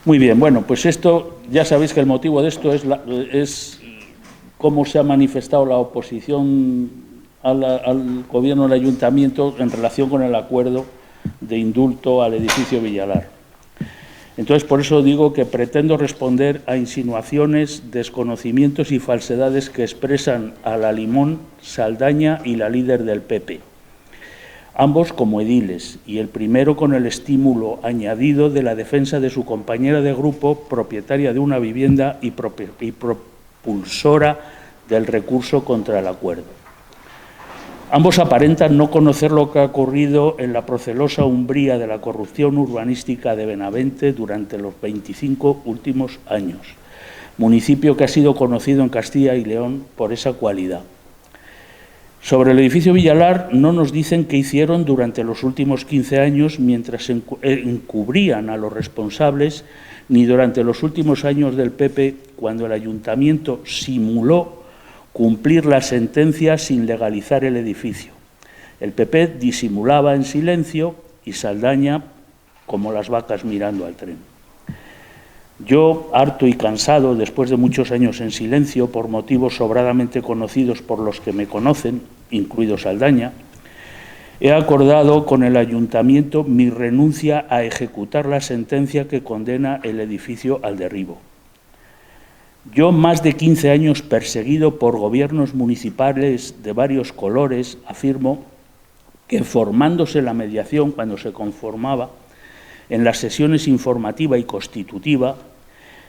Muy bien, bueno, pues esto, ya sabéis que el motivo de esto es cómo se ha manifestado la oposición al Gobierno del Ayuntamiento en relación con el acuerdo de indulto al edificio Villalar. Entonces, por eso digo que pretendo responder a insinuaciones, desconocimientos y falsedades que expresan a la Limón, Saldaña y la líder del PP, ambos como ediles, y el primero con el estímulo añadido de la defensa de su compañera de grupo, propietaria de una vivienda y propulsora del recurso contra el acuerdo. Ambos aparentan no conocer lo que ha ocurrido en la procelosa umbría de la corrupción urbanística de Benavente durante los 25 últimos años, municipio que ha sido conocido en Castilla y León por esa cualidad. Sobre el edificio Villalar no nos dicen qué hicieron durante los últimos 15 años mientras encubrían a los responsables, ni durante los últimos años del PP, cuando el ayuntamiento simuló cumplir la sentencia sin legalizar el edificio. El PP disimulaba en silencio y Saldaña como las vacas mirando al tren. Yo, harto y cansado, después de muchos años en silencio, por motivos sobradamente conocidos por los que me conocen, incluido Saldaña, he acordado con el ayuntamiento mi renuncia a ejecutar la sentencia que condena el edificio al derribo. Yo, más de 15 años perseguido por gobiernos municipales de varios colores, afirmo que formándose la mediación cuando se conformaba, en las sesiones informativa y constitutiva,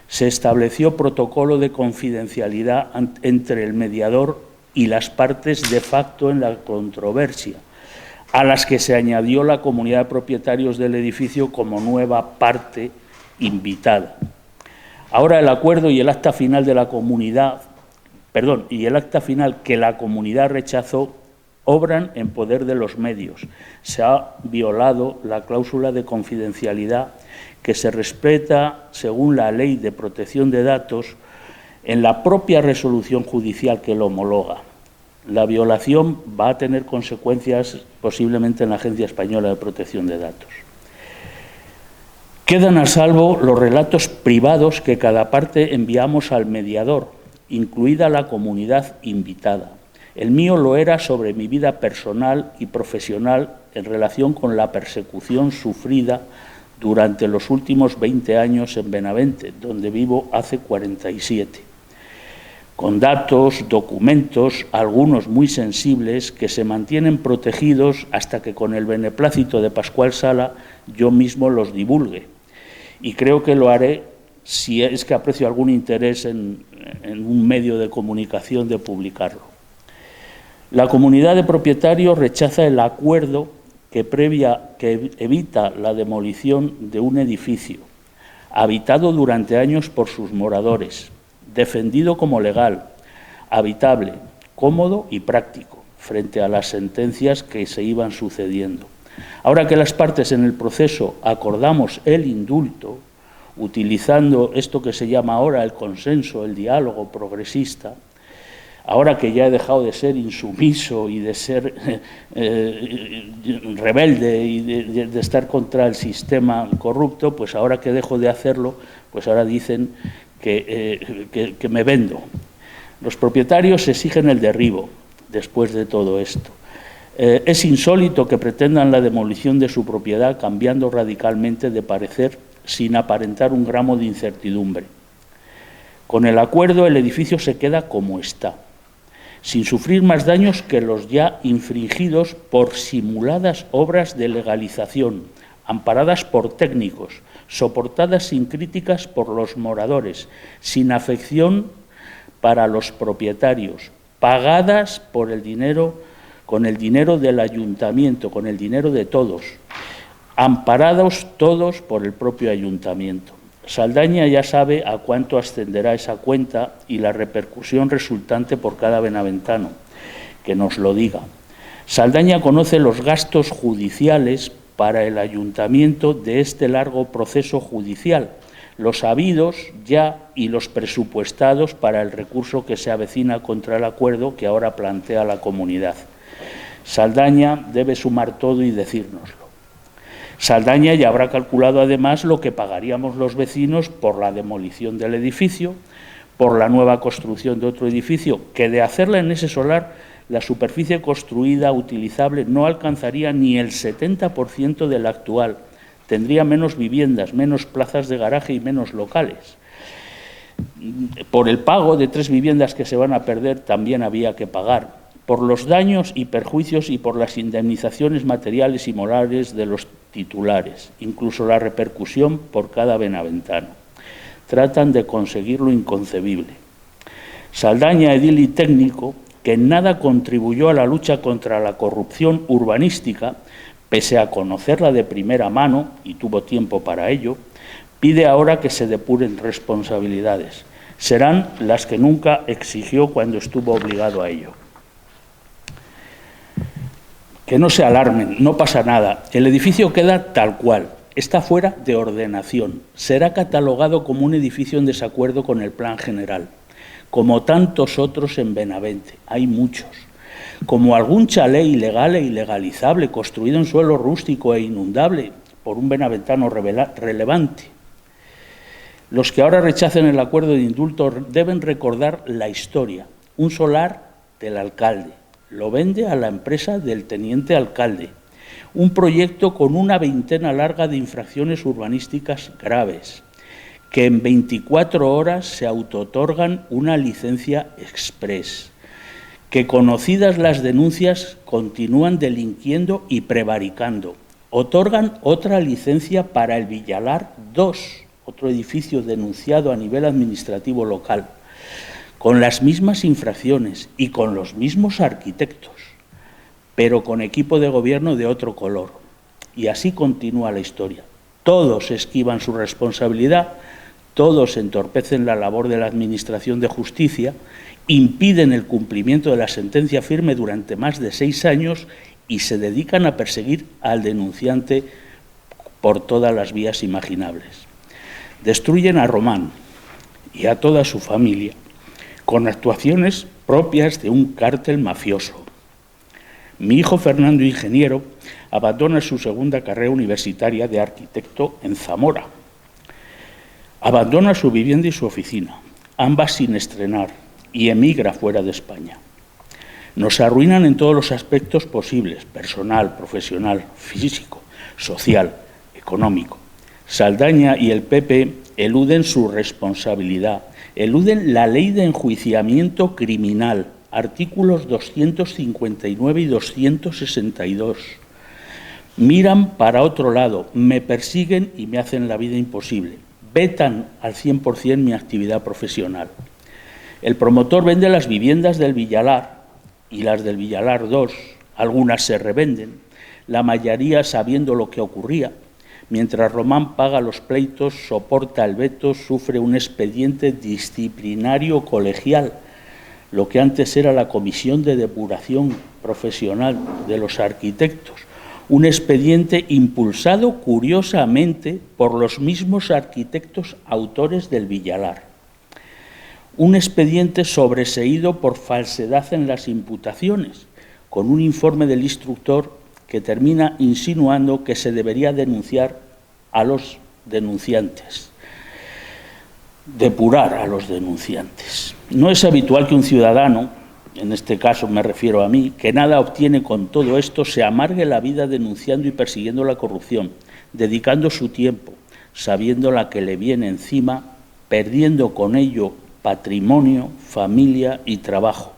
se estableció protocolo de confidencialidad entre el mediador y las partes de facto en la controversia, a las que se añadió la comunidad de propietarios del edificio como nueva parte invitada. Ahora el acuerdo y el acta final de la comunidad, y el acta final que la comunidad rechazó, obran en poder de los medios. Se ha violado la cláusula de confidencialidad que se respeta según la Ley de Protección de Datos en la propia resolución judicial que lo homologa. La violación va a tener consecuencias posiblemente en la Agencia Española de Protección de Datos. Quedan a salvo los relatos privados que cada parte enviamos al mediador, incluida la comunidad invitada. El mío lo era sobre mi vida personal y profesional en relación con la persecución sufrida durante los últimos 20 años en Benavente, donde vivo hace 47, con datos, documentos, algunos muy sensibles, que se mantienen protegidos hasta que con el beneplácito de Pascual Sala yo mismo los divulgue. Y creo que lo haré si es que aprecio algún interés en un medio de comunicación de publicarlo. La comunidad de propietarios rechaza el acuerdo que evita la demolición de un edificio, habitado durante años por sus moradores, defendido como legal, habitable, cómodo y práctico, frente a las sentencias que se iban sucediendo. Ahora que las partes en el proceso acordamos el indulto, utilizando esto que se llama ahora el consenso, el diálogo progresista, ahora que ya he dejado de ser insumiso y de ser rebelde y de estar contra el sistema corrupto, pues ahora que dejo de hacerlo, pues ahora dicen que me vendo. Los propietarios exigen el derribo después de todo esto. Es insólito que pretendan la demolición de su propiedad cambiando radicalmente de parecer sin aparentar un gramo de incertidumbre. Con el acuerdo el edificio se queda como está, sin sufrir más daños que los ya infringidos por simuladas obras de legalización, amparadas por técnicos, soportadas sin críticas por los moradores, sin afección para los propietarios, pagadas por el dinero, con el dinero del ayuntamiento, con el dinero de todos, amparados todos por el propio ayuntamiento. Saldaña ya sabe a cuánto ascenderá esa cuenta y la repercusión resultante por cada benaventano, que nos lo diga. Saldaña conoce los gastos judiciales para el ayuntamiento de este largo proceso judicial, los habidos ya y los presupuestados para el recurso que se avecina contra el acuerdo que ahora plantea la comunidad. Saldaña debe sumar todo y decírnoslo. Saldaña ya habrá calculado además lo que pagaríamos los vecinos por la demolición del edificio, por la nueva construcción de otro edificio, que de hacerla en ese solar, la superficie construida, utilizable, no alcanzaría ni el 70% de la actual. Tendría menos viviendas, menos plazas de garaje y menos locales. Por el pago de 3 viviendas que se van a perder también había que pagar. Por los daños y perjuicios y por las indemnizaciones materiales y morales de los titulares, incluso la repercusión por cada benaventano. Tratan de conseguir lo inconcebible. Saldaña, edil y técnico, que en nada contribuyó a la lucha contra la corrupción urbanística, pese a conocerla de primera mano, y tuvo tiempo para ello, pide ahora que se depuren responsabilidades. Serán las que nunca exigió cuando estuvo obligado a ello. Que no se alarmen, no pasa nada. El edificio queda tal cual, está fuera de ordenación. Será catalogado como un edificio en desacuerdo con el plan general, como tantos otros en Benavente. Hay muchos. Como algún chalet ilegal e ilegalizable construido en suelo rústico e inundable por un benaventano relevante. Los que ahora rechacen el acuerdo de indulto deben recordar la historia. Un solar del alcalde. Lo vende a la empresa del teniente alcalde. Un proyecto con una veintena larga de infracciones urbanísticas graves, que en 24 horas se autootorgan una licencia exprés, que conocidas las denuncias continúan delinquiendo y prevaricando. Otorgan otra licencia para el Villalar 2, otro edificio denunciado a nivel administrativo local, con las mismas infracciones y con los mismos arquitectos, pero con equipo de gobierno de otro color. Y así continúa la historia. Todos esquivan su responsabilidad, todos entorpecen la labor de la Administración de Justicia, impiden el cumplimiento de la sentencia firme durante más de 6 años y se dedican a perseguir al denunciante por todas las vías imaginables. Destruyen a Román y a toda su familia, con actuaciones propias de un cártel mafioso. Mi hijo Fernando, ingeniero, abandona su segunda carrera universitaria de arquitecto en Zamora. Abandona su vivienda y su oficina, ambas sin estrenar, y emigra fuera de España. Nos arruinan en todos los aspectos posibles, personal, profesional, físico, social, económico. Saldaña y el PP eluden su responsabilidad, eluden la ley de enjuiciamiento criminal, artículos 259 y 262. Miran para otro lado, me persiguen y me hacen la vida imposible. Vetan al 100% mi actividad profesional. El promotor vende las viviendas del Villalar y las del Villalar 2. Algunas se revenden, la mayoría sabiendo lo que ocurría. Mientras Román paga los pleitos, soporta el veto, sufre un expediente disciplinario colegial, lo que antes era la Comisión de Depuración Profesional de los Arquitectos, un expediente impulsado curiosamente por los mismos arquitectos autores del Villalar. Un expediente sobreseído por falsedad en las imputaciones, con un informe del instructor que termina insinuando que se debería denunciar a los denunciantes, depurar a los denunciantes. No es habitual que un ciudadano, en este caso me refiero a mí, que nada obtiene con todo esto, se amargue la vida denunciando y persiguiendo la corrupción, dedicando su tiempo, sabiendo la que le viene encima, perdiendo con ello patrimonio, familia y trabajo,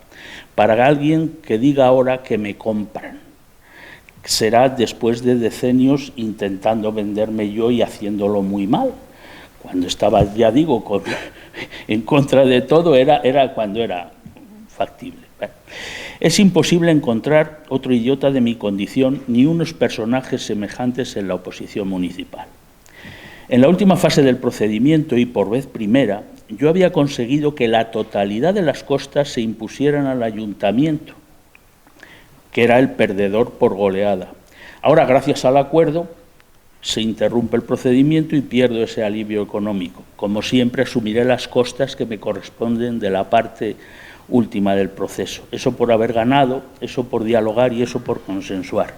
para alguien que diga ahora que me compran. Será después de decenios intentando venderme yo y haciéndolo muy mal. Cuando estaba, ya digo, en contra de todo, era cuando era factible. Bueno, es imposible encontrar otro idiota de mi condición ni unos personajes semejantes en la oposición municipal. En la última fase del procedimiento y por vez primera, yo había conseguido que la totalidad de las costas se impusieran al ayuntamiento, que era el perdedor por goleada. Ahora, gracias al acuerdo, se interrumpe el procedimiento y pierdo ese alivio económico. Como siempre, asumiré las costas que me corresponden de la parte última del proceso. Eso por haber ganado, eso por dialogar y eso por consensuar.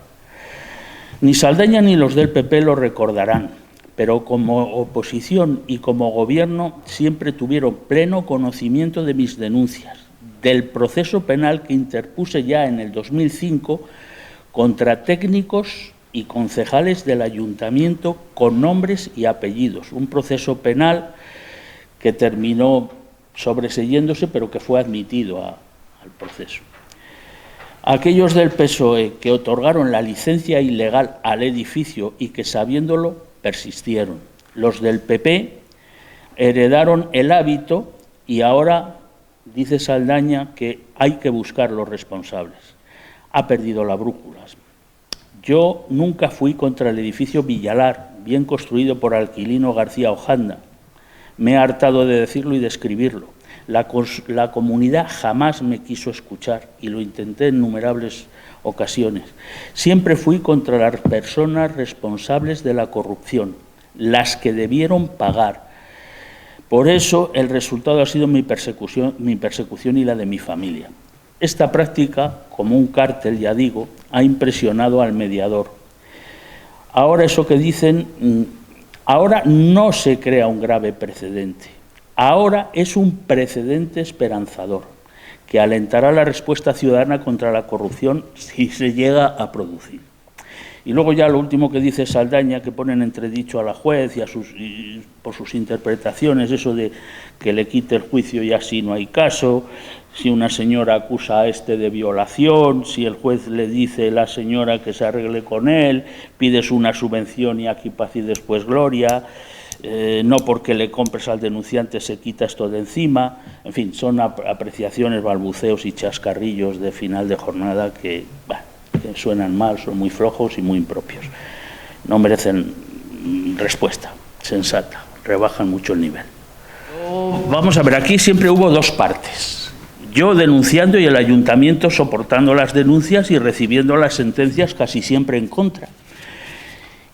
Ni Saldaña ni los del PP lo recordarán, pero como oposición y como gobierno siempre tuvieron pleno conocimiento de mis denuncias, del proceso penal que interpuse ya en el 2005 contra técnicos y concejales del ayuntamiento con nombres y apellidos. Un proceso penal que terminó sobreseyéndose, pero que fue admitido al proceso. Aquellos del PSOE que otorgaron la licencia ilegal al edificio y que, sabiéndolo, persistieron. Los del PP heredaron el hábito y ahora dice Saldaña que hay que buscar los responsables. Ha perdido la brújula. Yo nunca fui contra el edificio Villalar, bien construido por Aquilino García Ojanda. Me he hartado de decirlo y de escribirlo. La comunidad jamás me quiso escuchar y lo intenté en innumerables ocasiones. Siempre fui contra las personas responsables de la corrupción, las que debieron pagar. Por eso el resultado ha sido mi persecución y la de mi familia. Esta práctica, como un cártel, ya digo, ha impresionado al mediador. Ahora eso que dicen, ahora no se crea un grave precedente. Ahora es un precedente esperanzador que alentará la respuesta ciudadana contra la corrupción si se llega a producir. Y luego ya lo último que dice Saldaña, que pone en entredicho a la juez y por sus interpretaciones, eso de que le quite el juicio y así no hay caso, si una señora acusa a este de violación, si el juez le dice a la señora que se arregle con él, pides una subvención y aquí paz y después gloria, no porque le compres al denunciante se quita esto de encima. En fin, son apreciaciones, balbuceos y chascarrillos de final de jornada que suenan mal, son muy flojos y muy impropios. No merecen respuesta sensata, rebajan mucho el nivel. Vamos a ver, aquí siempre hubo dos partes. Yo denunciando y el ayuntamiento soportando las denuncias y recibiendo las sentencias casi siempre en contra.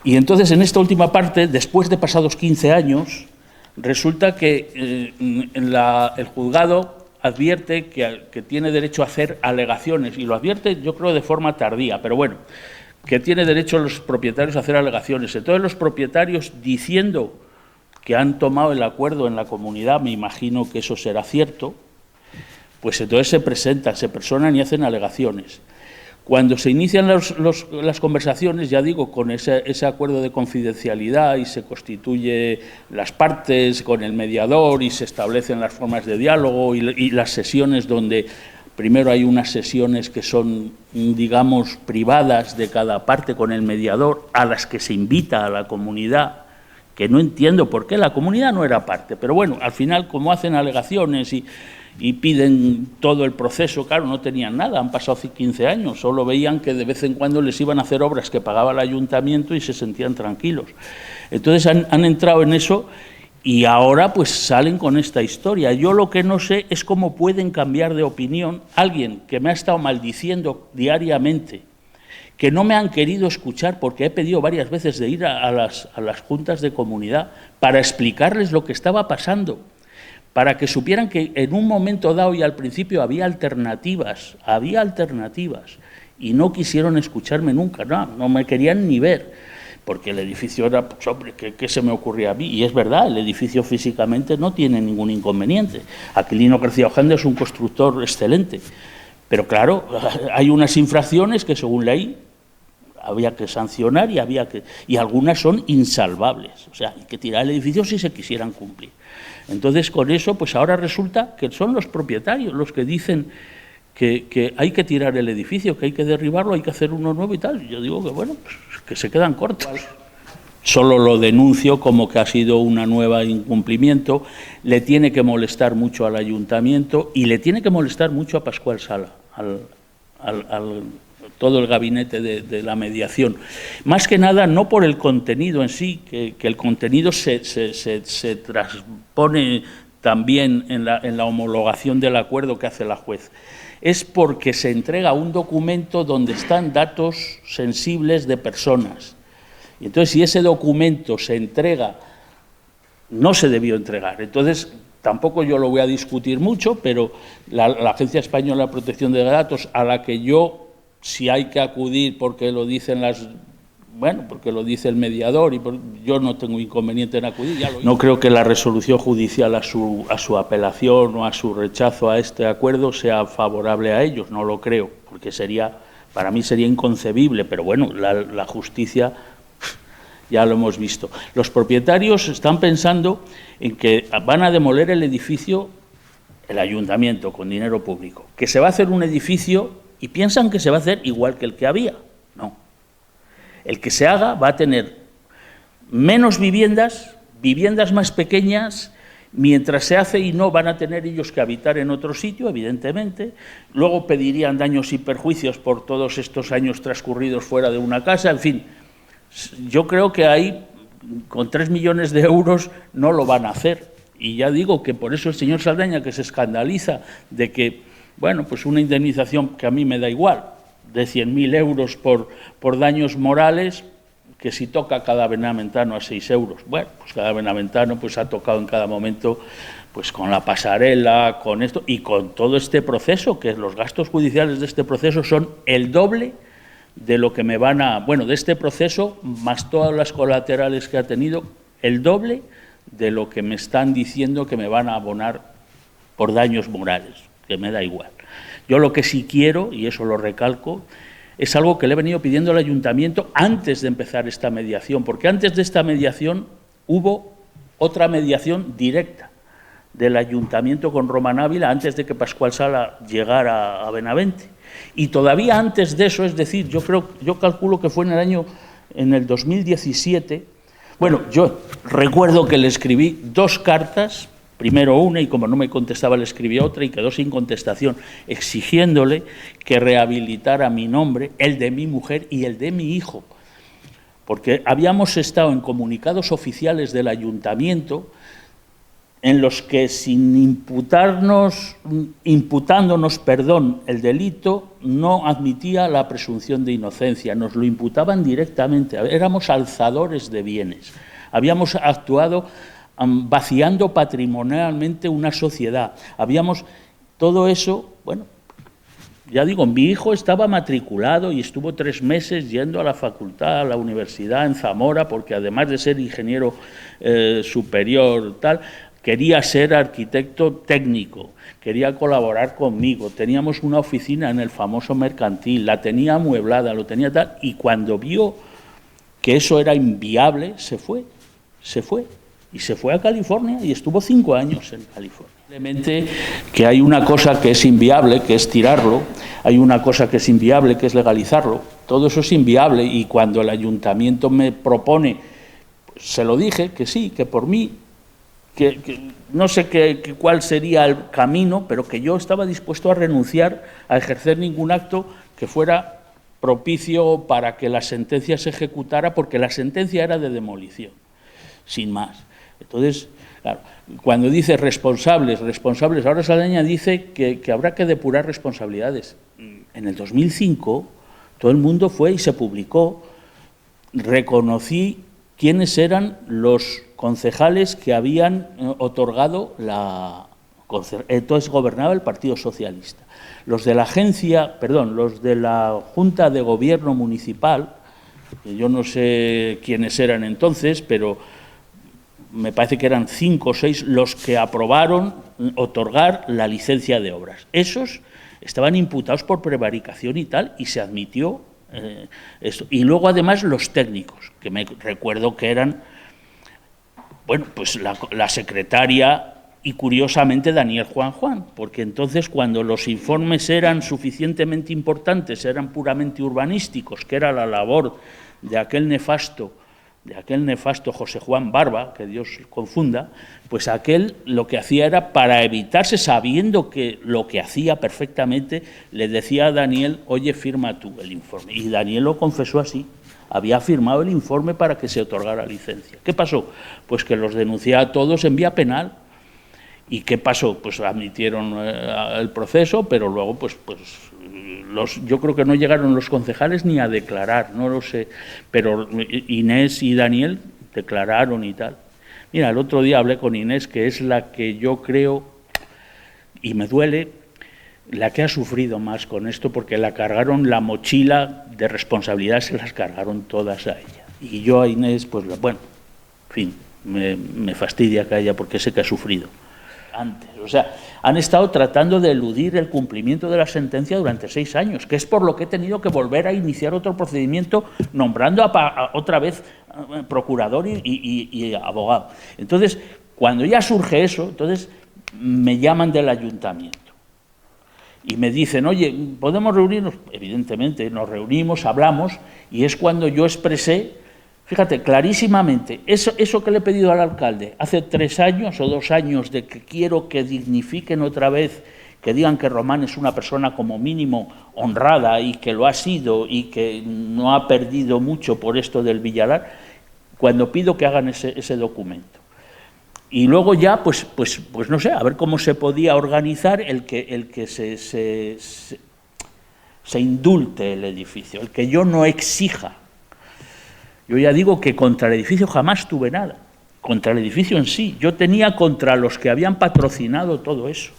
Y entonces, en esta última parte, después de pasados 15 años, resulta que el juzgado advierte que tiene derecho a hacer alegaciones, y lo advierte yo creo de forma tardía, pero bueno, que tiene derecho los propietarios a hacer alegaciones. Entonces los propietarios, diciendo que han tomado el acuerdo en la comunidad, me imagino que eso será cierto, pues entonces se presentan, se personan y hacen alegaciones. Cuando se inician las conversaciones, ya digo, con ese acuerdo de confidencialidad y se constituye las partes con el mediador y se establecen las formas de diálogo y las sesiones donde primero hay unas sesiones que son, digamos, privadas de cada parte con el mediador, a las que se invita a la comunidad, que no entiendo por qué, la comunidad no era parte, pero bueno, al final como hacen alegaciones y piden todo el proceso, claro, no tenían nada, han pasado 15 años, solo veían que de vez en cuando les iban a hacer obras que pagaba el ayuntamiento y se sentían tranquilos. Entonces han entrado en eso y ahora pues salen con esta historia. Yo lo que no sé es cómo pueden cambiar de opinión alguien que me ha estado maldiciendo diariamente, que no me han querido escuchar porque he pedido varias veces de ir a las juntas de comunidad para explicarles lo que estaba pasando, para que supieran que en un momento dado y al principio había alternativas, y no quisieron escucharme nunca, no me querían ni ver, porque el edificio era, pues hombre, ¿qué se me ocurría a mí? Y es verdad, el edificio físicamente no tiene ningún inconveniente. Aquilino García Ojanda es un constructor excelente, pero claro, hay unas infracciones que según ley había que sancionar y algunas son insalvables, o sea, hay que tirar el edificio si se quisieran cumplir. Entonces, con eso, pues ahora resulta que son los propietarios los que dicen que hay que tirar el edificio, que hay que derribarlo, hay que hacer uno nuevo y tal. Yo digo que, bueno, pues, que se quedan cortos. Solo lo denuncio como que ha sido una nueva incumplimiento. Le tiene que molestar mucho al ayuntamiento y le tiene que molestar mucho a Pascual Sala, todo el gabinete de la mediación. Más que nada, no por el contenido en sí, que el contenido se transpone también en la homologación del acuerdo que hace la juez. Es porque se entrega un documento donde están datos sensibles de personas. Y entonces, si ese documento se entrega, no se debió entregar. Entonces, tampoco yo lo voy a discutir mucho, pero la Agencia Española de Protección de Datos, a la que yo, si hay que acudir porque lo dicen las bueno, porque lo dice el mediador y yo no tengo inconveniente en acudir, ya lo hice. No creo que la resolución judicial a su apelación o a su rechazo a este acuerdo sea favorable a ellos, no lo creo, porque para mí sería inconcebible, pero bueno, la justicia ya lo hemos visto. Los propietarios están pensando en que van a demoler el edificio, el ayuntamiento, con dinero público, que se va a hacer un edificio y piensan que se va a hacer igual que el que había. No. El que se haga va a tener menos viviendas, viviendas más pequeñas, mientras se hace, y no van a tener ellos que habitar en otro sitio, evidentemente. Luego pedirían daños y perjuicios por todos estos años transcurridos fuera de una casa. En fin, yo creo que ahí, con 3 millones de euros, no lo van a hacer. Y ya digo que por eso el señor Saldaña, que se escandaliza de que, bueno, pues una indemnización que a mí me da igual, de 100.000 euros por daños morales, que si toca cada benaventano a 6 euros. Bueno, pues cada benaventano pues ha tocado en cada momento, pues con la pasarela, con esto y con todo este proceso, que los gastos judiciales de este proceso son el doble de lo que me van a... Bueno, de este proceso, más todas las colaterales que ha tenido, el doble de lo que me están diciendo que me van a abonar por daños morales, que me da igual. Yo lo que sí quiero, y eso lo recalco, es algo que le he venido pidiendo al ayuntamiento antes de empezar esta mediación, porque antes de esta mediación hubo otra mediación directa del ayuntamiento con Román Ávila, antes de que Pascual Sala llegara a Benavente. Y todavía antes de eso, es decir, yo calculo que fue en el 2017, bueno, yo recuerdo que le escribí 2 cartas, primero una, y como no me contestaba le escribí otra y quedó sin contestación, exigiéndole que rehabilitara mi nombre, el de mi mujer y el de mi hijo, porque habíamos estado en comunicados oficiales del ayuntamiento en los que, sin imputándonos el delito, no admitía la presunción de inocencia, nos lo imputaban directamente, éramos alzadores de bienes, habíamos actuado vaciando patrimonialmente una sociedad. Todo eso, bueno, ya digo, mi hijo estaba matriculado y estuvo 3 meses yendo a la facultad, a la universidad en Zamora, porque además de ser ingeniero superior, quería ser arquitecto técnico, quería colaborar conmigo, teníamos una oficina en el famoso Mercantil, la tenía amueblada, lo tenía tal, y cuando vio que eso era inviable, se fue. Y se fue a California y estuvo 5 años en California. Simplemente que hay una cosa que es inviable, que es tirarlo, hay una cosa que es inviable, que es legalizarlo, todo eso es inviable, y cuando el ayuntamiento me propone, pues se lo dije, que sí, que por mí, que no sé cuál sería el camino, pero que yo estaba dispuesto a renunciar a ejercer ningún acto que fuera propicio para que la sentencia se ejecutara, porque la sentencia era de demolición, sin más. Entonces, claro, cuando dice responsables, ahora Saldaña dice que habrá que depurar responsabilidades. En el 2005 todo el mundo fue y se publicó, reconocí quiénes eran los concejales que habían otorgado entonces gobernaba el Partido Socialista. Los de la Junta de Gobierno Municipal, que yo no sé quiénes eran entonces, pero me parece que eran 5 o 6 los que aprobaron otorgar la licencia de obras. Esos estaban imputados por prevaricación y tal, y se admitió esto. Y luego, además, los técnicos, que me recuerdo que eran, bueno, pues la secretaria y, curiosamente, Daniel Juan, porque entonces, cuando los informes eran suficientemente importantes, eran puramente urbanísticos, que era la labor de aquel nefasto José Juan Barba, que Dios confunda, pues aquel lo que hacía era, para evitarse, sabiendo que lo que hacía perfectamente, le decía a Daniel, oye, firma tú el informe. Y Daniel lo confesó así, había firmado el informe para que se otorgara licencia. ¿Qué pasó? Pues que los denuncié a todos en vía penal. ¿Y qué pasó? Pues admitieron el proceso, pero luego yo creo que no llegaron los concejales ni a declarar, no lo sé, pero Inés y Daniel declararon y tal. Mira, el otro día hablé con Inés, que es la que yo creo, y me duele, la que ha sufrido más con esto, porque la cargaron, la mochila de responsabilidad se las cargaron todas a ella. Y yo a Inés, pues bueno, en fin, me fastidia que haya, porque sé que ha sufrido antes. O sea, han estado tratando de eludir el cumplimiento de la sentencia durante 6 años, que es por lo que he tenido que volver a iniciar otro procedimiento nombrando otra vez procurador y abogado. Entonces, cuando ya surge eso, entonces me llaman del ayuntamiento y me dicen, oye, ¿podemos reunirnos? Evidentemente, nos reunimos, hablamos, y es cuando yo expresé, fíjate, clarísimamente, eso que le he pedido al alcalde hace 3 años o 2 años, de que quiero que dignifiquen otra vez, que digan que Román es una persona como mínimo honrada y que lo ha sido y que no ha perdido mucho por esto del Villalar, cuando pido que hagan ese documento. Y luego ya, pues no sé, a ver cómo se podía organizar el que se indulte el edificio, el que yo no exija. Yo ya digo que contra el edificio jamás tuve nada, contra el edificio en sí. Yo tenía contra los que habían patrocinado todo eso,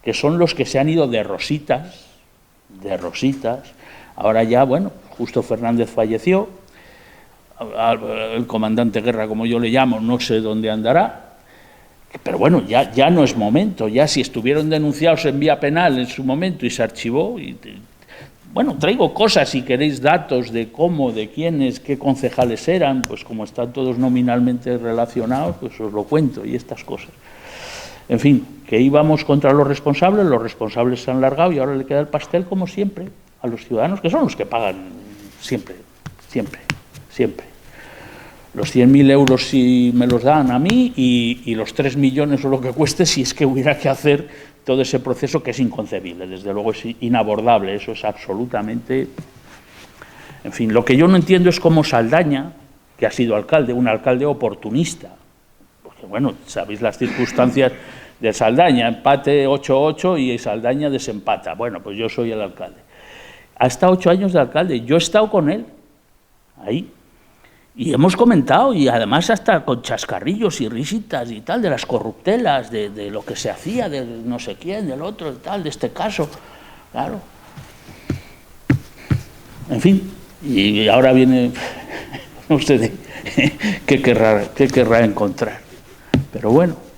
que son los que se han ido de rositas. Ahora ya, bueno, Justo Fernández falleció, el comandante Guerra, como yo le llamo, no sé dónde andará, pero bueno, ya no es momento, ya si estuvieron denunciados en vía penal en su momento y se archivó, bueno, traigo cosas, si queréis datos de cómo, de quiénes, qué concejales eran, pues como están todos nominalmente relacionados, pues os lo cuento y estas cosas. En fin, que íbamos contra los responsables se han largado y ahora le queda el pastel, como siempre, a los ciudadanos, que son los que pagan siempre. Los 100.000 euros si me los dan a mí y los 3 millones o lo que cueste si es que hubiera que hacer todo ese proceso, que es inconcebible, desde luego es inabordable, eso es absolutamente... En fin, lo que yo no entiendo es cómo Saldaña, que ha sido alcalde, un alcalde oportunista, porque bueno, sabéis las circunstancias de Saldaña, empate 8-8 y Saldaña desempata, bueno, pues yo soy el alcalde. Ha estado 8 años de alcalde, yo he estado con él, ahí, y hemos comentado, y además hasta con chascarrillos y risitas y tal, de las corruptelas, de lo que se hacía, de no sé quién, del otro, tal, de este caso, claro. En fin, y ahora viene, no sé qué querrá encontrar, pero bueno.